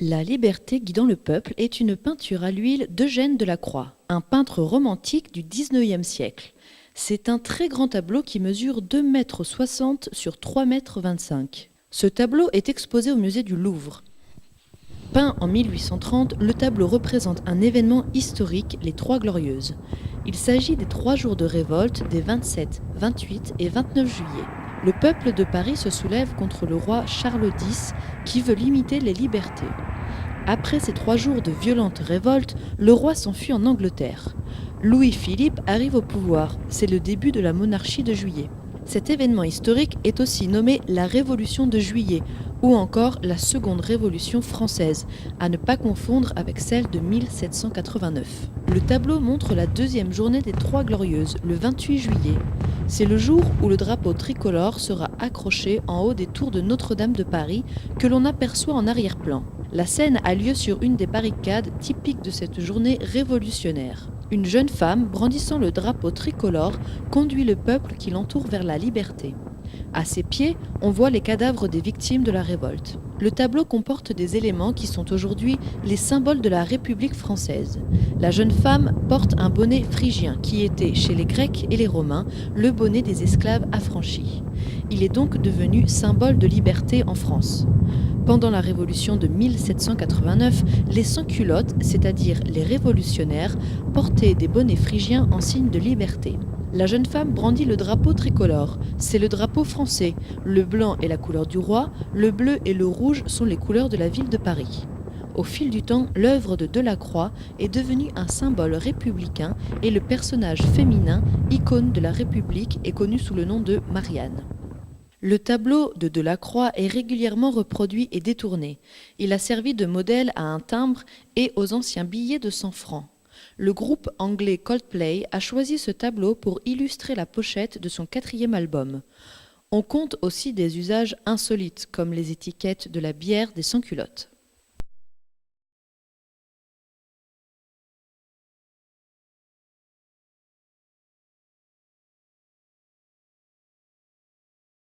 La liberté guidant le peuple est une peinture à l'huile d'Eugène Delacroix, un peintre romantique du XIXe siècle. C'est un très grand tableau qui mesure 2,60 m sur 3,25 m. Ce tableau est exposé au musée du Louvre. Peint en 1830, le tableau représente un événement historique, les Trois Glorieuses. Il s'agit des 3 jours de révolte des 27, 28 et 29 juillet. Le peuple de Paris se soulève contre le roi Charles X qui veut limiter les libertés. Après ces 3 jours de violentes révoltes, le roi s'enfuit en Angleterre. Louis-Philippe arrive au pouvoir, c'est le début de la monarchie de Juillet. Cet événement historique est aussi nommé la Révolution de Juillet ou encore la Seconde Révolution française, à ne pas confondre avec celle de 1789. Le tableau montre la deuxième journée des Trois Glorieuses, le 28 juillet. C'est le jour où le drapeau tricolore sera accroché en haut des tours de Notre-Dame de Paris que l'on aperçoit en arrière-plan. La scène a lieu sur une des barricades typiques de cette journée révolutionnaire. Une jeune femme, brandissant le drapeau tricolore, conduit le peuple qui l'entoure vers la liberté. À ses pieds, on voit les cadavres des victimes de la révolte. Le tableau comporte des éléments qui sont aujourd'hui les symboles de la République française. La jeune femme porte un bonnet phrygien qui était, chez les Grecs et les Romains, le bonnet des esclaves affranchis. Il est donc devenu symbole de liberté en France. Pendant la Révolution de 1789, les sans-culottes, c'est-à-dire les révolutionnaires, portaient des bonnets phrygiens en signe de liberté. La jeune femme brandit le drapeau tricolore. C'est le drapeau français. Le blanc est la couleur du roi, le bleu et le rouge sont les couleurs de la ville de Paris. Au fil du temps, l'œuvre de Delacroix est devenue un symbole républicain et le personnage féminin, icône de la République, est connu sous le nom de Marianne. Le tableau de Delacroix est régulièrement reproduit et détourné. Il a servi de modèle à un timbre et aux anciens billets de 100 francs. Le groupe anglais Coldplay a choisi ce tableau pour illustrer la pochette de son 4e album. On compte aussi des usages insolites, comme les étiquettes de la bière des sans-culottes.